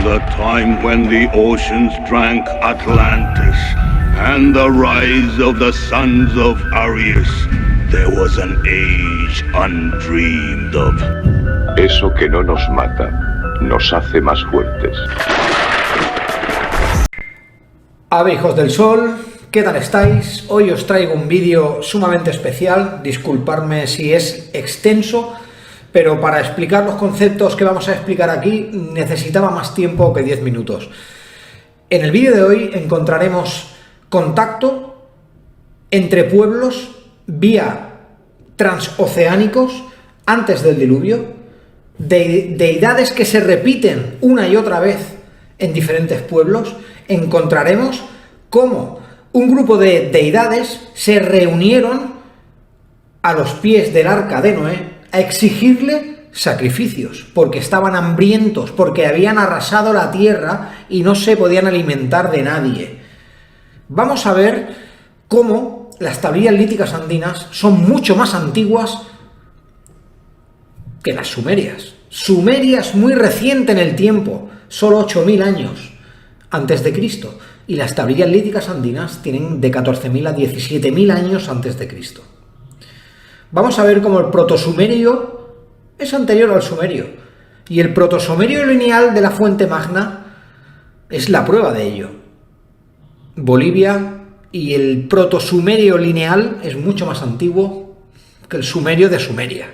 the time when the oceans drank Atlantis and the rise of the sons of Arius, there was an age undreamed of. Eso que no nos mata, nos hace más fuertes. Ave hijos del sol, ¿qué tal estáis? Hoy os traigo un vídeo sumamente especial, disculpadme si es extenso, pero para explicar los conceptos que vamos a explicar aquí necesitaba más tiempo que 10 minutos. En el vídeo de hoy encontraremos contacto entre pueblos vía transoceánicos antes del diluvio, deidades que se repiten una y otra vez en diferentes pueblos. Encontraremos cómo un grupo de deidades se reunieron a los pies del arca de Noé a exigirle sacrificios, porque estaban hambrientos, porque habían arrasado la tierra y no se podían alimentar de nadie. Vamos a ver cómo las tablillas líticas andinas son mucho más antiguas que las sumerias. Sumeria es muy reciente en el tiempo, solo 8.000 años antes de Cristo, y las tablillas líticas andinas tienen de 14.000 a 17.000 años antes de Cristo. Vamos a ver cómo el protosumerio es anterior al sumerio, y el protosumerio lineal de la Fuente Magna es la prueba de ello. Bolivia y el protosumerio lineal es mucho más antiguo que el sumerio de Sumeria.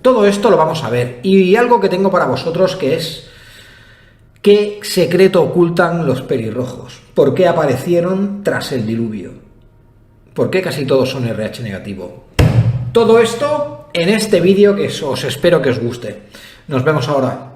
Todo esto lo vamos a ver, y algo que tengo para vosotros, que es ¿qué secreto ocultan los pelirrojos? ¿Por qué aparecieron tras el diluvio? ¿Por qué casi todos son RH negativo? Todo esto en este vídeo que os espero que os guste. Nos vemos ahora.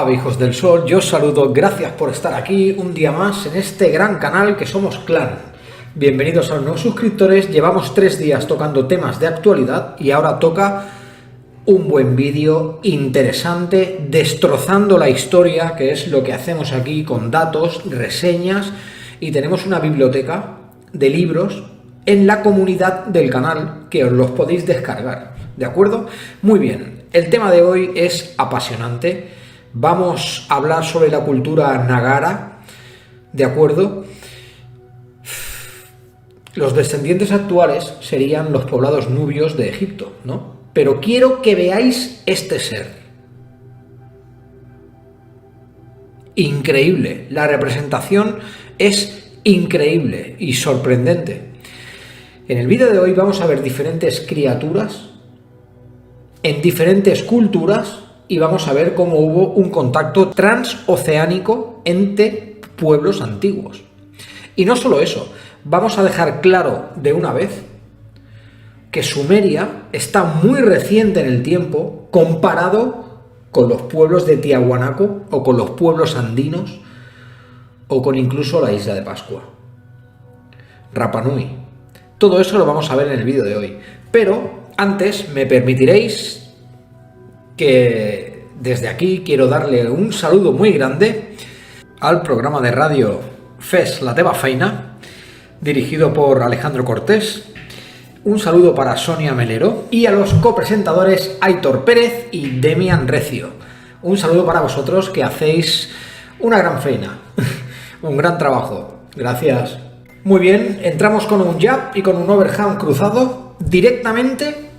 Hijos del sol, yo os saludo, gracias por estar aquí un día más en este gran canal que somos Clan. Bienvenidos a los nuevos suscriptores. Llevamos 3 días tocando temas de actualidad y ahora toca un buen vídeo interesante, destrozando la historia, que es lo que hacemos aquí con datos, reseñas, y tenemos una biblioteca de libros en la comunidad del canal que os los podéis descargar, ¿de acuerdo? Muy bien, el tema de hoy es apasionante. Vamos a hablar sobre la cultura Nagara, ¿de acuerdo? Los descendientes actuales serían los poblados nubios de Egipto, ¿no? Pero quiero que veáis este ser. Increíble, la representación es increíble y sorprendente. En el vídeo de hoy vamos a ver diferentes criaturas en diferentes culturas, y vamos a ver cómo hubo un contacto transoceánico entre pueblos antiguos. Y no solo eso, vamos a dejar claro de una vez que Sumeria está muy reciente en el tiempo comparado con los pueblos de Tiahuanaco o con los pueblos andinos o con incluso la isla de Pascua, Rapa Nui. Todo eso lo vamos a ver en el vídeo de hoy. Pero antes me permitiréis que desde aquí quiero darle un saludo muy grande al programa de radio Fes la teva feina, dirigido por Alejandro Cortés. Un saludo para Sonia Melero y a los copresentadores Aitor Pérez y Demian Recio. Un saludo para vosotros, que hacéis una gran feina, un gran trabajo. Gracias. Muy bien, entramos con un jab y con un overhand cruzado directamente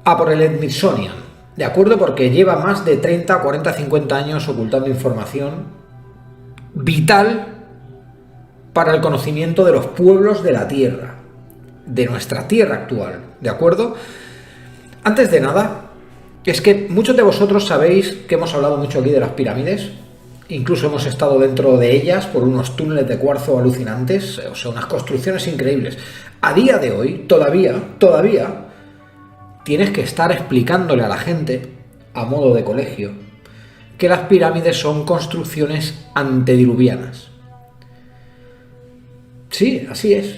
a por el Smithsonian. ¿De acuerdo? Porque lleva más de 30, 40, 50 años ocultando información vital para el conocimiento de los pueblos de la Tierra, de nuestra Tierra actual. ¿De acuerdo? Antes de nada, es que muchos de vosotros sabéis que hemos hablado mucho aquí de las pirámides. Incluso hemos estado dentro de ellas por unos túneles de cuarzo alucinantes, o sea, unas construcciones increíbles. A día de hoy, todavía tienes que estar explicándole a la gente, a modo de colegio, que las pirámides son construcciones antediluvianas. Sí, así es.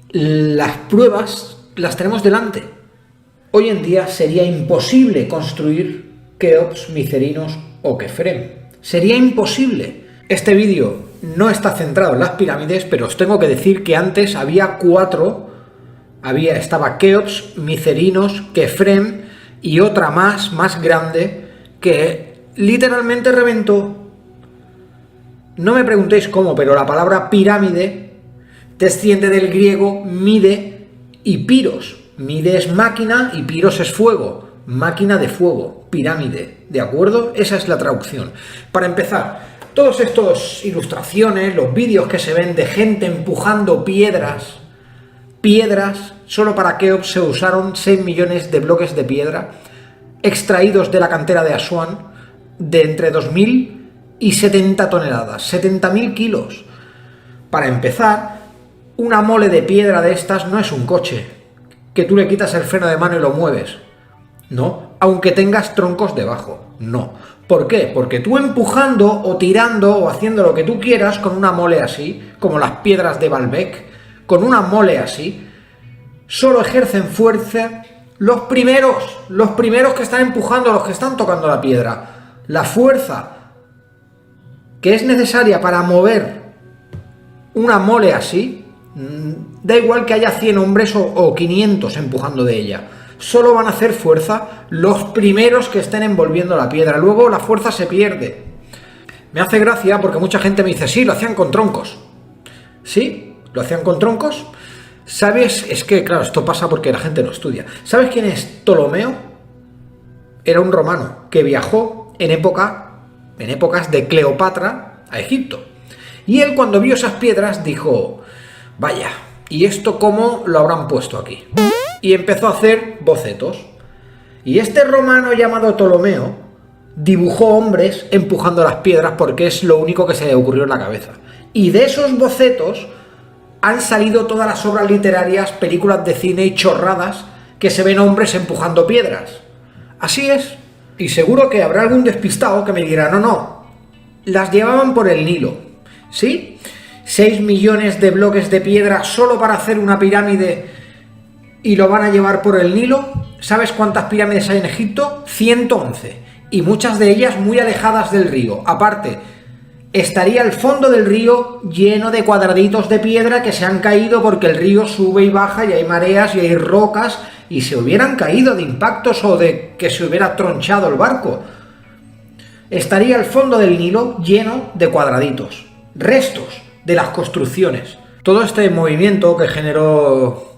Las pruebas las tenemos delante. Hoy en día sería imposible construir Keops, Micerinos o Kefrem. Sería imposible. Este vídeo no está centrado en las pirámides, pero os tengo que decir que antes había 4. Estaba Keops, Micerinos, Kefrem y otra más grande que literalmente reventó. No me preguntéis cómo, pero la palabra pirámide desciende del griego mide y piros. Mide es máquina y piros es fuego. Máquina de fuego, pirámide, ¿de acuerdo? Esa es la traducción. Para empezar, todas estas ilustraciones, los vídeos que se ven de gente empujando piedras, solo para Keops se usaron 6 millones de bloques de piedra extraídos de la cantera de Asuán de entre 2.000 y 70 toneladas, 70.000 kilos. Para empezar, una mole de piedra de estas no es un coche, que tú le quitas el freno de mano y lo mueves. No, aunque tengas troncos debajo, no. ¿Por qué? Porque tú empujando o tirando o haciendo lo que tú quieras con una mole así, como las piedras de Baalbek, con una mole así, solo ejercen fuerza los primeros que están empujando, los que están tocando la piedra. La fuerza que es necesaria para mover una mole así, da igual que haya 100 hombres o 500 empujando de ella. Solo van a hacer fuerza los primeros que estén envolviendo la piedra. Luego la fuerza se pierde. Me hace gracia porque mucha gente me dice, sí, lo hacían con troncos. ¿Sí? ¿Lo hacían con troncos? ¿Sabes? Es que, claro, esto pasa porque la gente no estudia. ¿Sabes quién es Ptolomeo? Era un romano que viajó en épocas de Cleopatra a Egipto. Y él, cuando vio esas piedras, dijo, vaya, ¿y esto cómo lo habrán puesto aquí? Y empezó a hacer bocetos. Y este romano llamado Ptolomeo dibujó hombres empujando las piedras porque es lo único que se le ocurrió en la cabeza. Y de esos bocetos han salido todas las obras literarias, películas de cine y chorradas que se ven hombres empujando piedras. Así es. Y seguro que habrá algún despistado que me dirá, no, las llevaban por el Nilo. ¿Sí? 6 millones de bloques de piedra solo para hacer una pirámide y lo van a llevar por el Nilo. ¿Sabes cuántas pirámides hay en Egipto? 111. Y muchas de ellas muy alejadas del río. Aparte, estaría el fondo del río lleno de cuadraditos de piedra que se han caído porque el río sube y baja y hay mareas y hay rocas y se hubieran caído de impactos o de que se hubiera tronchado el barco. Estaría el fondo del Nilo lleno de cuadraditos, restos de las construcciones. Todo este movimiento que generó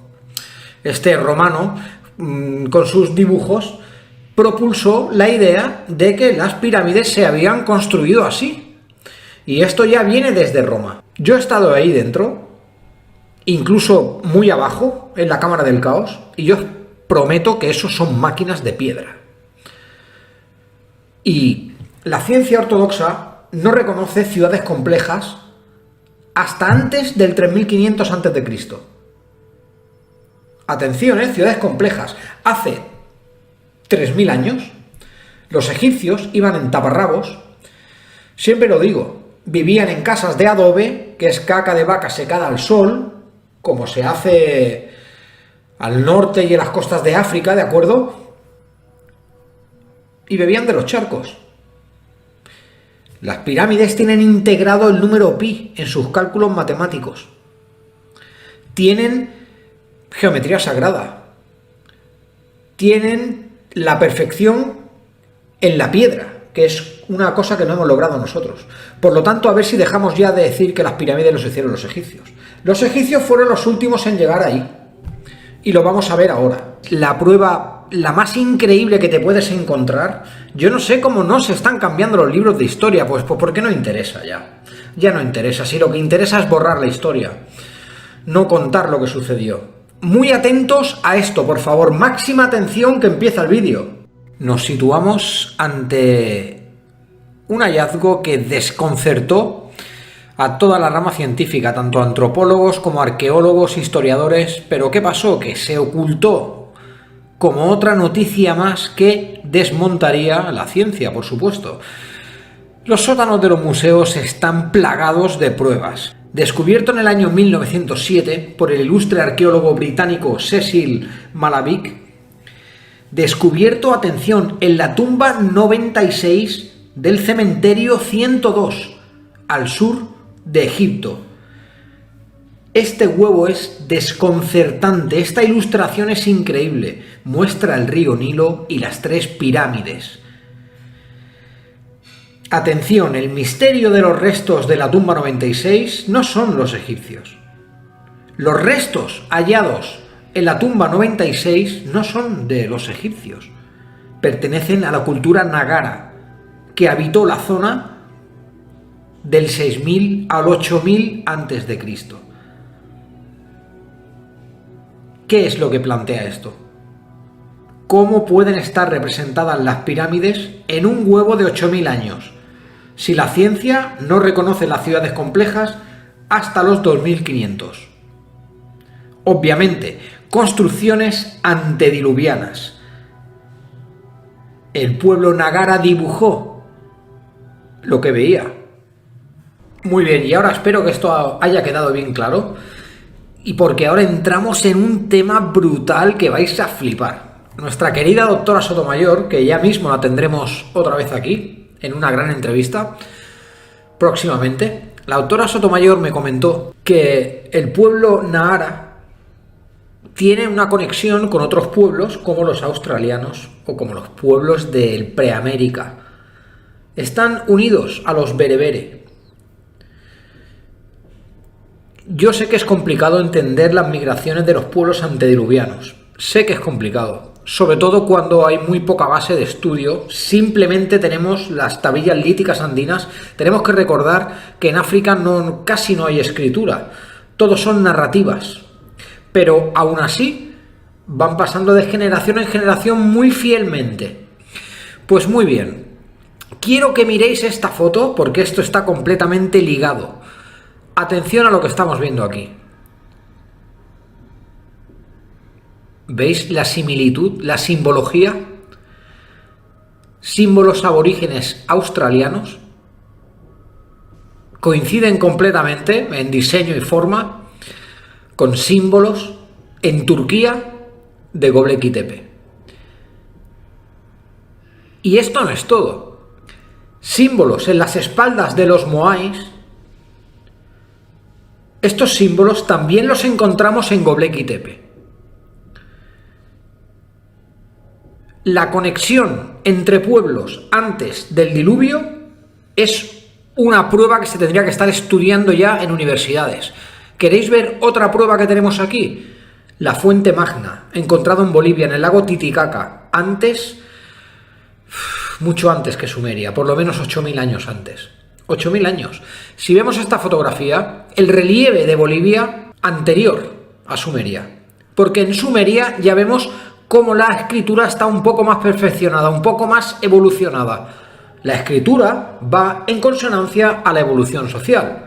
este romano con sus dibujos propulsó la idea de que las pirámides se habían construido así. Y esto ya viene desde Roma. Yo he estado ahí dentro, incluso muy abajo, en la Cámara del Caos, y yo prometo que eso son máquinas de piedra. Y la ciencia ortodoxa no reconoce ciudades complejas hasta antes del 3500 a.C. Atención, ciudades complejas. Hace 3000 años, los egipcios iban en taparrabos, siempre lo digo, vivían en casas de adobe, que es caca de vaca secada al sol, como se hace al norte y en las costas de África, ¿de acuerdo? Y bebían de los charcos. Las pirámides tienen integrado el número pi en sus cálculos matemáticos. Tienen geometría sagrada. Tienen la perfección en la piedra, que es una cosa que no hemos logrado nosotros. Por lo tanto, a ver si dejamos ya de decir que las pirámides los hicieron los egipcios. Los egipcios fueron los últimos en llegar ahí. Y lo vamos a ver ahora. La prueba, la más increíble que te puedes encontrar, yo no sé cómo no se están cambiando los libros de historia, pues porque no interesa ya. Ya no interesa, si lo que interesa es borrar la historia, no contar lo que sucedió. Muy atentos a esto, por favor, máxima atención que empieza el vídeo. Nos situamos ante un hallazgo que desconcertó a toda la rama científica, tanto antropólogos como arqueólogos, historiadores. Pero ¿qué pasó? Que se ocultó como otra noticia más que desmontaría la ciencia, por supuesto. Los sótanos de los museos están plagados de pruebas. descubierto en el año 1907 por el ilustre arqueólogo británico Cecil Malavic, descubierto, atención, en la tumba 96 del cementerio 102, al sur de Egipto. Este huevo es desconcertante, esta ilustración es increíble, muestra el río Nilo y las 3 pirámides. Atención, el misterio de los restos de la tumba 96 no son los egipcios. Los restos hallados en la tumba 96 no son de los egipcios, pertenecen a la cultura Nagara, que habitó la zona del 6000 al 8000 a.C. ¿Qué es lo que plantea esto? ¿Cómo pueden estar representadas las pirámides en un huevo de 8000 años, si la ciencia no reconoce las ciudades complejas hasta los 2500? Obviamente, construcciones antediluvianas. El pueblo Nagara dibujó lo que veía. Muy bien, y ahora espero que esto haya quedado bien claro, y porque ahora entramos en un tema brutal que vais a flipar. Nuestra querida doctora Sotomayor, que ya mismo la tendremos otra vez aquí, en una gran entrevista, próximamente, la doctora Sotomayor me comentó que el pueblo Nahara tiene una conexión con otros pueblos como los australianos o como los pueblos del Preamérica. Están unidos a los berebere. Yo sé que es complicado entender las migraciones de los pueblos antediluvianos. Sé que es complicado, sobre todo cuando hay muy poca base de estudio. Simplemente tenemos las tablillas líticas andinas. Tenemos que recordar que en África casi no hay escritura. Todos son narrativas. Pero aún así van pasando de generación en generación muy fielmente. Pues muy bien, quiero que miréis esta foto porque esto está completamente ligado. Atención a lo que estamos viendo aquí. ¿Veis la similitud, la simbología? Símbolos aborígenes australianos coinciden completamente en diseño y forma con símbolos en Turquía de Göbekli Tepe. Y esto no es todo. Símbolos en las espaldas de los moais. Estos símbolos también los encontramos en Göbekli Tepe. La conexión entre pueblos antes del diluvio es una prueba que se tendría que estar estudiando ya en universidades. ¿Queréis ver otra prueba que tenemos aquí? La fuente Magna, encontrado en Bolivia, en el lago Titicaca, mucho antes que Sumeria, por lo menos 8000 años antes. 8000 años. Si vemos esta fotografía, el relieve de Bolivia anterior a Sumeria, porque en Sumeria ya vemos cómo la escritura está un poco más perfeccionada, un poco más evolucionada. La escritura va en consonancia a la evolución social.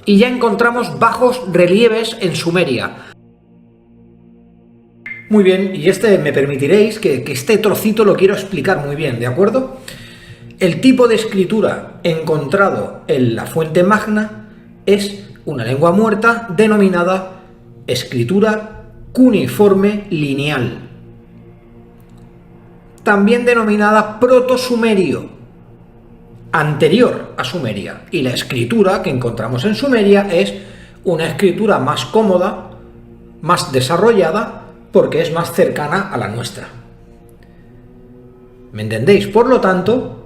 Y ya encontramos bajos relieves en Sumeria. Muy bien, y me permitiréis que este trocito lo quiero explicar muy bien, ¿de acuerdo? El tipo de escritura encontrado en la fuente Magna es una lengua muerta denominada escritura cuneiforme lineal, también denominada proto-sumerio, anterior a Sumeria, y la escritura que encontramos en Sumeria es una escritura más cómoda, más desarrollada, porque es más cercana a la nuestra. ¿Me entendéis? Por lo tanto,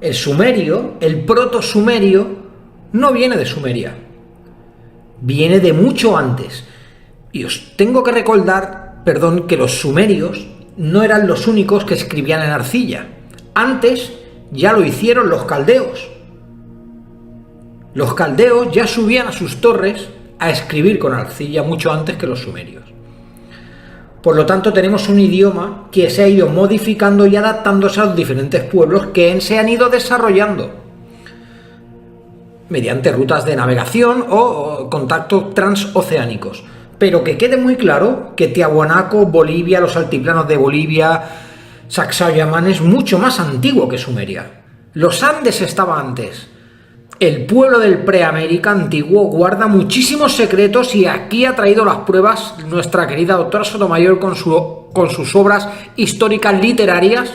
el sumerio, el proto-sumerio, no viene de Sumeria, viene de mucho antes. Y os tengo que recordar, que los sumerios no eran los únicos que escribían en arcilla. Antes ya lo hicieron los caldeos. Los caldeos ya subían a sus torres a escribir con arcilla mucho antes que los sumerios. Por lo tanto, tenemos un idioma que se ha ido modificando y adaptándose a los diferentes pueblos que se han ido desarrollando mediante rutas de navegación o contactos transoceánicos. Pero que quede muy claro que Tiahuanaco, Bolivia, los altiplanos de Bolivia, Sacsayhuamán es mucho más antiguo que Sumeria. Los Andes estaba antes. el pueblo del Preamérica antiguo guarda muchísimos secretos y aquí ha traído las pruebas nuestra querida doctora Sotomayor con sus obras históricas literarias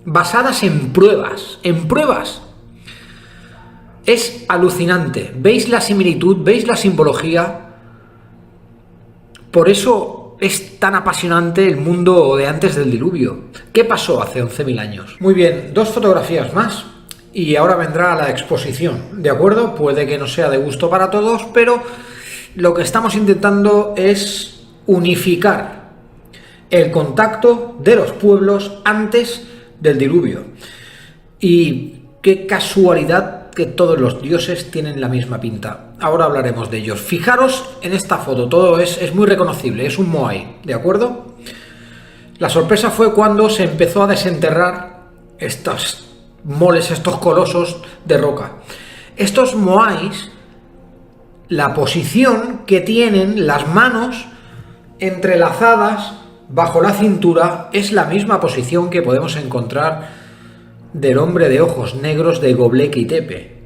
basadas en pruebas, Es alucinante. ¿Veis la similitud? ¿Veis la simbología? Por eso es tan apasionante el mundo de antes del diluvio. ¿Qué pasó hace 11.000 años? Muy bien, 2 fotografías más y ahora vendrá la exposición, ¿de acuerdo? Puede que no sea de gusto para todos, pero lo que estamos intentando es unificar el contacto de los pueblos antes del diluvio. Y qué casualidad que todos los dioses tienen la misma pinta. Ahora hablaremos de ellos. Fijaros en esta foto, todo es muy reconocible, es un moai, ¿de acuerdo? La sorpresa fue cuando se empezó a desenterrar estos moles, estos colosos de roca. Estos moais, la posición que tienen, las manos entrelazadas bajo la cintura, es la misma posición que podemos encontrar del hombre de ojos negros de Göbekli Tepe.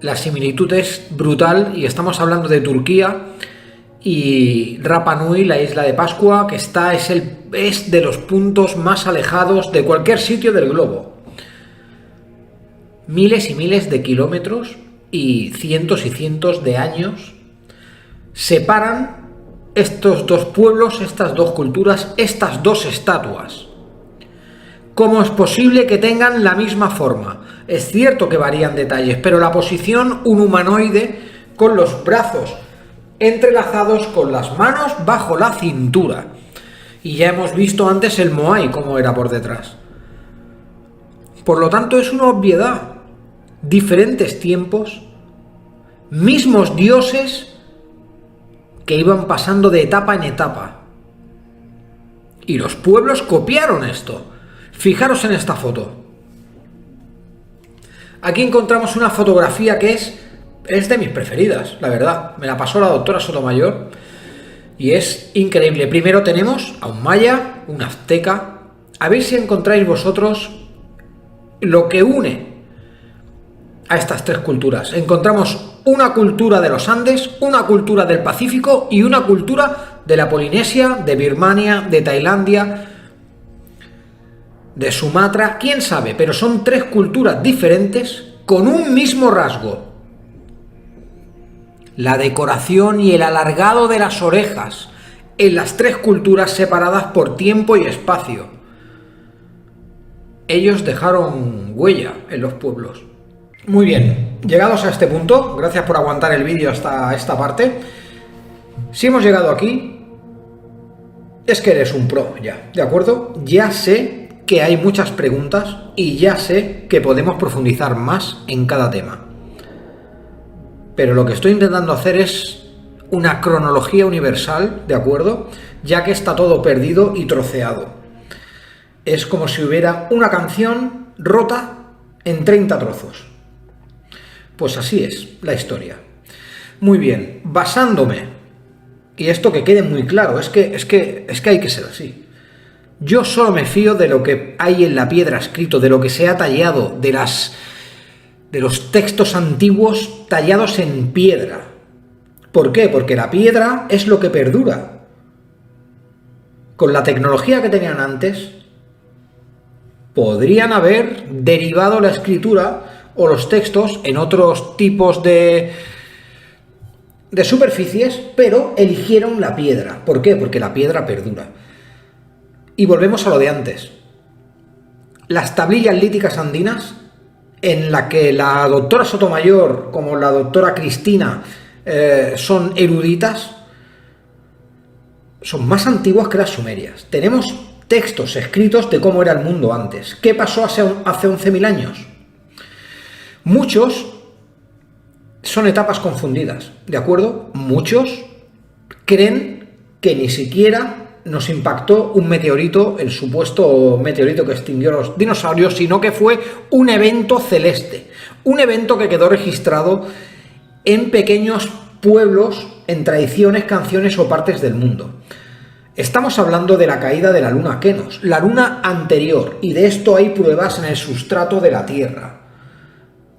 La similitud es brutal y estamos hablando de Turquía y Rapa Nui, la isla de Pascua, que es de los puntos más alejados de cualquier sitio del globo. Miles y miles de kilómetros y cientos de años separan estos 2 pueblos, estas 2 culturas, estas 2 estatuas. ¿Cómo es posible que tengan la misma forma? Es cierto que varían detalles, pero la posición, un humanoide con los brazos entrelazados, con las manos bajo la cintura. Y ya hemos visto antes el moai, cómo era por detrás. Por lo tanto, es una obviedad. Diferentes tiempos, mismos dioses que iban pasando de etapa en etapa. Y los pueblos copiaron esto. Fijaros en esta foto. Aquí encontramos una fotografía que es de mis preferidas, la verdad. Me la pasó la doctora Sotomayor y es increíble. Primero tenemos a un maya, un azteca. A ver si encontráis vosotros lo que une a estas 3 culturas. Encontramos una cultura de los Andes, una cultura del Pacífico y una cultura de la Polinesia, de Birmania, de Tailandia, de Sumatra, quién sabe, pero son 3 culturas diferentes con un mismo rasgo. La decoración y el alargado de las orejas en las 3 culturas separadas por tiempo y espacio. Ellos dejaron huella en los pueblos. Muy bien, llegados a este punto, gracias por aguantar el vídeo hasta esta parte. Si hemos llegado aquí, es que eres un pro ya, ¿de acuerdo? Ya sé que hay muchas preguntas y ya sé que podemos profundizar más en cada tema. Pero lo que estoy intentando hacer es una cronología universal, ¿de acuerdo? Ya que está todo perdido y troceado. Es como si hubiera una canción rota en 30 trozos. Pues así es la historia. Muy bien, basándome, y esto que quede muy claro, es que hay que ser así. Yo solo me fío de lo que hay en la piedra escrito, de lo que se ha tallado, de los textos antiguos tallados en piedra. ¿Por qué? Porque la piedra es lo que perdura. Con la tecnología que tenían antes, podrían haber derivado la escritura o los textos en otros tipos de superficies, pero eligieron la piedra. ¿Por qué? Porque la piedra perdura. Y volvemos a lo de antes. Las tablillas líticas andinas, en la que la doctora Sotomayor como la doctora Cristina son eruditas, son más antiguas que las sumerias. Tenemos textos escritos de cómo era el mundo antes. ¿Qué pasó hace 11.000 años? Muchos son etapas confundidas, ¿de acuerdo? Muchos creen que ni siquiera nos impactó un meteorito, el supuesto meteorito que extinguió los dinosaurios, sino que fue un evento celeste, un evento que quedó registrado en pequeños pueblos, en tradiciones, canciones o partes del mundo. Estamos hablando de la caída de la luna Kenos, la luna anterior, y de esto hay pruebas en el sustrato de la Tierra.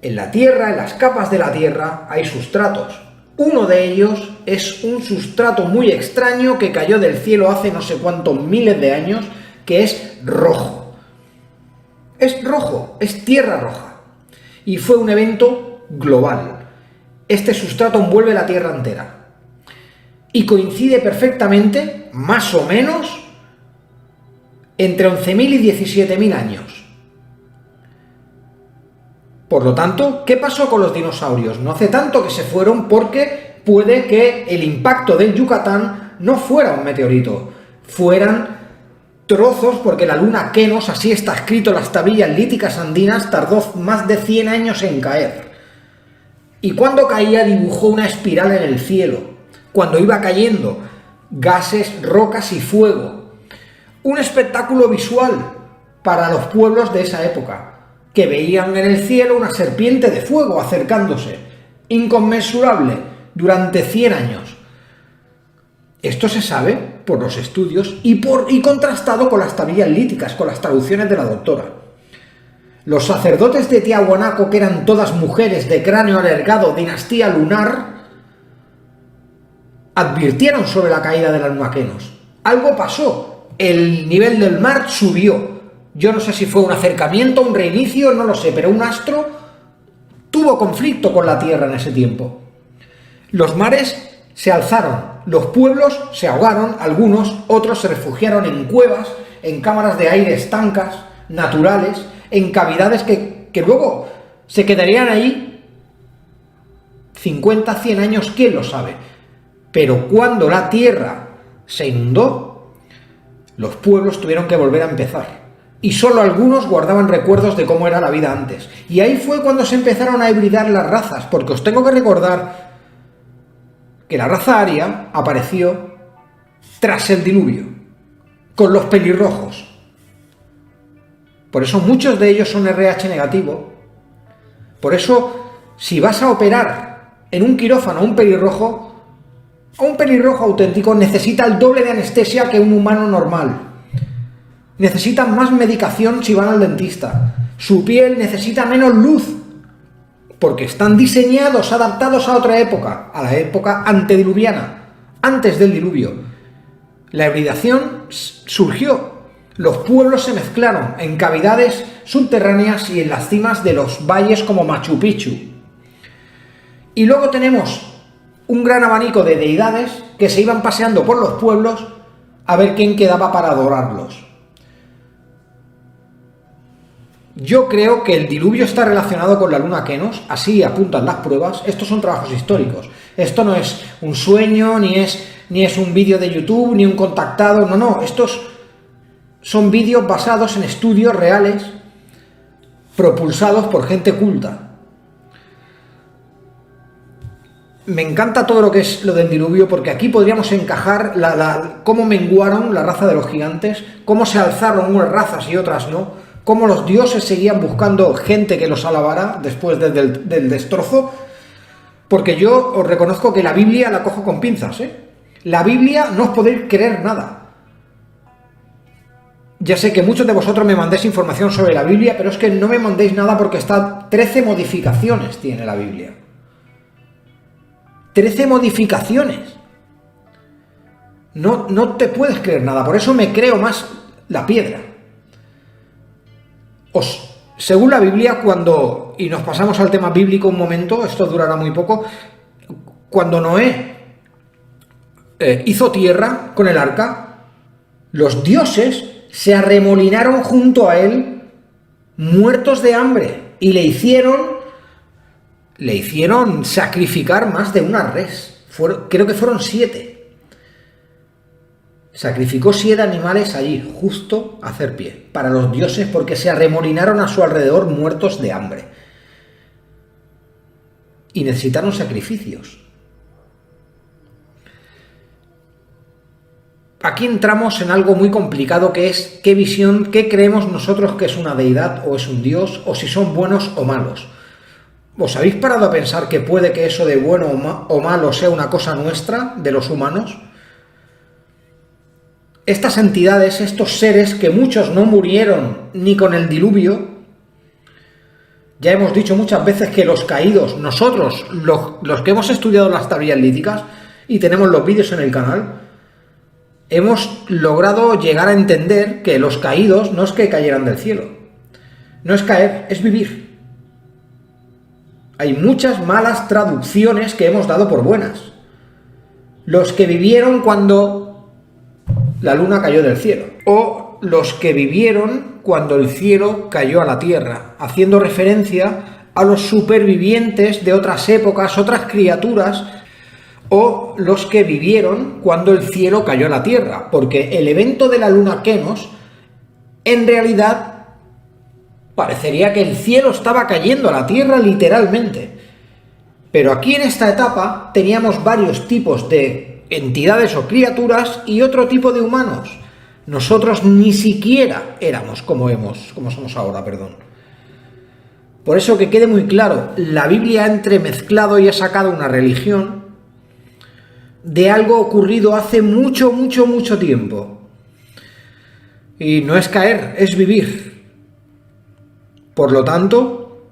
En la Tierra, en las capas de la Tierra, hay sustratos. Uno de ellos es un sustrato muy extraño que cayó del cielo hace no sé cuántos miles de años, que es rojo. Es rojo, es tierra roja. Y fue un evento global. Este sustrato envuelve la Tierra entera. Y coincide perfectamente, más o menos, entre 11.000 y 17.000 años. Por lo tanto, ¿qué pasó con los dinosaurios? No hace tanto que se fueron porque puede que el impacto del Yucatán no fuera un meteorito, fueran trozos, porque la luna Kenos, así está escrito en las tablillas líticas andinas, tardó más de 100 años en caer. Y cuando caía dibujó una espiral en el cielo, cuando iba cayendo, gases, rocas y fuego. Un espectáculo visual para los pueblos de esa época, que veían en el cielo una serpiente de fuego acercándose, inconmensurable, durante 100 años. Esto se sabe por los estudios y contrastado con las tablillas líticas, con las traducciones de la doctora. Los sacerdotes de Tiahuanaco, que eran todas mujeres de cráneo alargado, dinastía lunar, advirtieron sobre la caída de la luna Kenos. Algo pasó, el nivel del mar subió. Yo no sé si fue un acercamiento, un reinicio, no lo sé, pero un astro tuvo conflicto con la Tierra en ese tiempo. Los mares se alzaron, los pueblos se ahogaron, algunos, otros se refugiaron en cuevas, en cámaras de aire estancas, naturales, en cavidades que luego se quedarían ahí 50, 100 años, quién lo sabe. Pero cuando la Tierra se inundó, los pueblos tuvieron que volver a empezar. Y solo algunos guardaban recuerdos de cómo era la vida antes. Y ahí fue cuando se empezaron a hibridar las razas, porque os tengo que recordar que la raza aria apareció tras el diluvio, con los pelirrojos. Por eso muchos de ellos son RH negativo. Por eso, si vas a operar en un quirófano a un pelirrojo auténtico necesita el doble de anestesia que un humano normal. Necesitan más medicación si van al dentista. Su piel necesita menos luz, porque están diseñados, adaptados a otra época, a la época antediluviana, antes del diluvio. La hibridación surgió. Los pueblos se mezclaron en cavidades subterráneas y en las cimas de los valles como Machu Picchu. Y luego tenemos un gran abanico de deidades que se iban paseando por los pueblos a ver quién quedaba para adorarlos. Yo creo que el diluvio está relacionado con la luna Kenos, así apuntan las pruebas. Estos son trabajos históricos. Esto no es un sueño, ni es un vídeo de YouTube, ni un contactado. No, estos son vídeos basados en estudios reales, propulsados por gente culta. Me encanta todo lo que es lo del diluvio, porque aquí podríamos encajar cómo menguaron la raza de los gigantes, cómo se alzaron unas razas y otras no, cómo los dioses seguían buscando gente que los alabara después del destrozo, porque yo os reconozco que la Biblia la cojo con pinzas, ¿eh? La Biblia no os podéis creer nada. Ya sé que muchos de vosotros me mandéis información sobre la Biblia, pero es que no me mandéis nada porque 13 modificaciones tiene la Biblia. 13 modificaciones. No te puedes creer nada, por eso me creo más la piedra. Según la Biblia, y nos pasamos al tema bíblico un momento, esto durará muy poco, cuando Noé hizo tierra con el arca, los dioses se arremolinaron junto a él, muertos de hambre, y le hicieron sacrificar más de una res. Creo que fueron 7. Sacrificó 7 animales allí, justo a hacer pie, para los dioses, porque se arremolinaron a su alrededor muertos de hambre. Y necesitaron sacrificios. Aquí entramos en algo muy complicado, que es qué creemos nosotros que es una deidad o es un dios, o si son buenos o malos. ¿Os habéis parado a pensar que puede que eso de bueno o malo sea una cosa nuestra, de los humanos? Estas entidades, estos seres que muchos no murieron ni con el diluvio, Ya hemos dicho muchas veces que los caídos, nosotros, los que hemos estudiado las tablillas líticas y tenemos los vídeos en el canal, hemos logrado llegar a entender que los caídos no es que cayeran del cielo. No es caer, es vivir. Hay muchas malas traducciones que hemos dado por buenas. Los que vivieron cuando la luna cayó del cielo. O los que vivieron cuando el cielo cayó a la tierra, haciendo referencia a los supervivientes de otras épocas, otras criaturas, o los que vivieron cuando el cielo cayó a la tierra, porque el evento de la luna Kenos, en realidad, parecería que el cielo estaba cayendo a la tierra literalmente. Pero aquí en esta etapa teníamos varios tipos de entidades o criaturas y otro tipo de humanos. Nosotros ni siquiera éramos como somos ahora, perdón. Por eso, que quede muy claro, la Biblia ha entremezclado y ha sacado una religión de algo ocurrido hace mucho, mucho, mucho tiempo. Y no es caer, es vivir. Por lo tanto,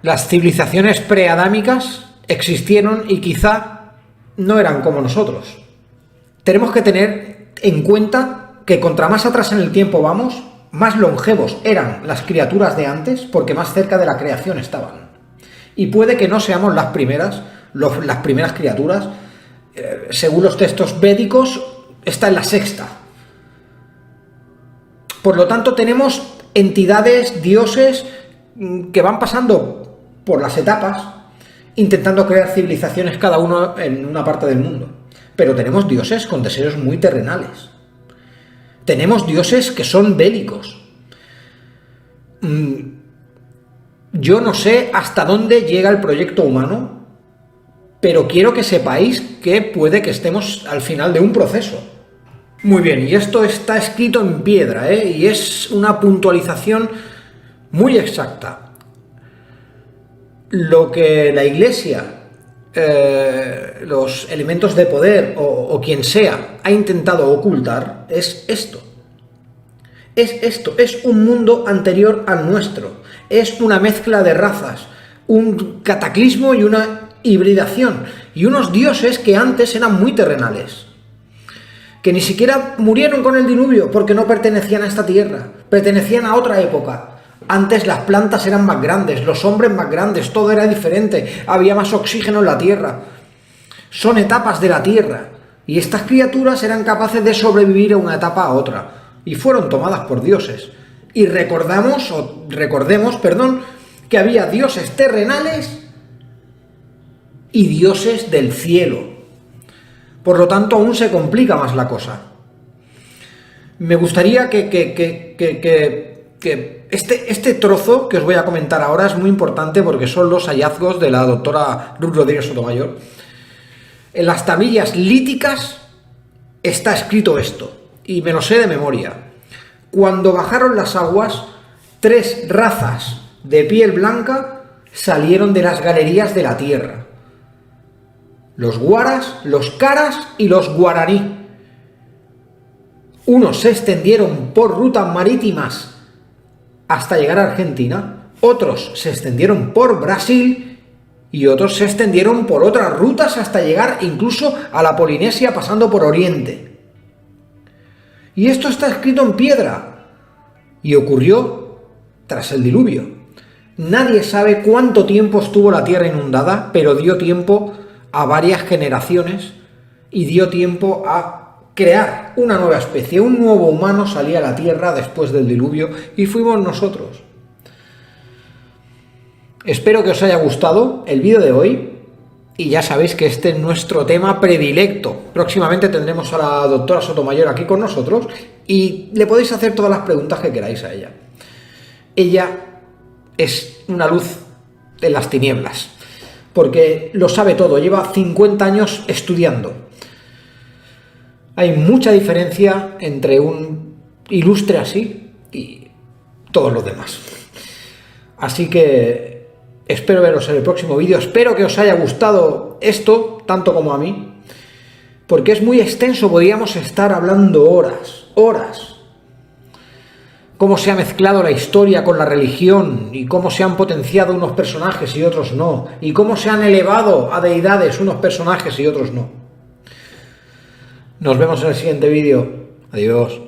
las civilizaciones preadámicas existieron y quizá no eran como nosotros. Tenemos que tener en cuenta que contra más atrás en el tiempo vamos, más longevos eran las criaturas de antes, porque más cerca de la creación estaban. Y puede que no seamos las primeras criaturas. Según los textos védicos, está en la sexta. Por lo tanto, tenemos entidades, dioses, que van pasando por las etapas, intentando crear civilizaciones cada uno en una parte del mundo. Pero tenemos dioses con deseos muy terrenales. Tenemos dioses que son bélicos. Yo no sé hasta dónde llega el proyecto humano, pero quiero que sepáis que puede que estemos al final de un proceso. Muy bien, y esto está escrito en piedra, y es una puntualización muy exacta. Lo que la Iglesia, los elementos de poder o quien sea ha intentado ocultar es esto. Es un mundo anterior al nuestro. Es una mezcla de razas, un cataclismo y una hibridación, y unos dioses que antes eran muy terrenales, que ni siquiera murieron con el diluvio porque no pertenecían a esta tierra, pertenecían a otra época. Antes las plantas eran más grandes, los hombres más grandes, todo era diferente, había más oxígeno en la tierra. Son etapas de la tierra, y estas criaturas eran capaces de sobrevivir a una etapa a otra, y fueron tomadas por dioses. Y recordemos, que había dioses terrenales y dioses del cielo. Por lo tanto, aún se complica más la cosa. Me gustaría que este trozo que os voy a comentar ahora es muy importante, porque son los hallazgos de la doctora Ruth Rodríguez Sotomayor. En las tablillas líticas está escrito esto, y me lo sé de memoria. Cuando bajaron las aguas, 3 razas de piel blanca salieron de las galerías de la tierra: los guaras, los caras y los guaraní. Unos se extendieron por rutas marítimas hasta llegar a Argentina, otros se extendieron por Brasil y otros se extendieron por otras rutas hasta llegar incluso a la Polinesia, pasando por Oriente. Y esto está escrito en piedra, y ocurrió tras el diluvio. Nadie sabe cuánto tiempo estuvo la tierra inundada, pero dio tiempo a varias generaciones y dio tiempo a crear una nueva especie. Un nuevo humano salía a la tierra después del diluvio, y fuimos nosotros. Espero que os haya gustado el vídeo de hoy, y ya sabéis que este es nuestro tema predilecto. Próximamente tendremos a la doctora Sotomayor aquí con nosotros, y le podéis hacer todas las preguntas que queráis a ella. Ella es una luz en las tinieblas, porque lo sabe todo, lleva 50 años estudiando. Hay mucha diferencia entre un ilustre así y todos los demás. Así que espero veros en el próximo vídeo. Espero que os haya gustado esto, tanto como a mí, porque es muy extenso, podríamos estar hablando horas. cómo se ha mezclado la historia con la religión y cómo se han potenciado unos personajes y otros no, y cómo se han elevado a deidades unos personajes y otros no. Nos vemos en el siguiente vídeo. Adiós.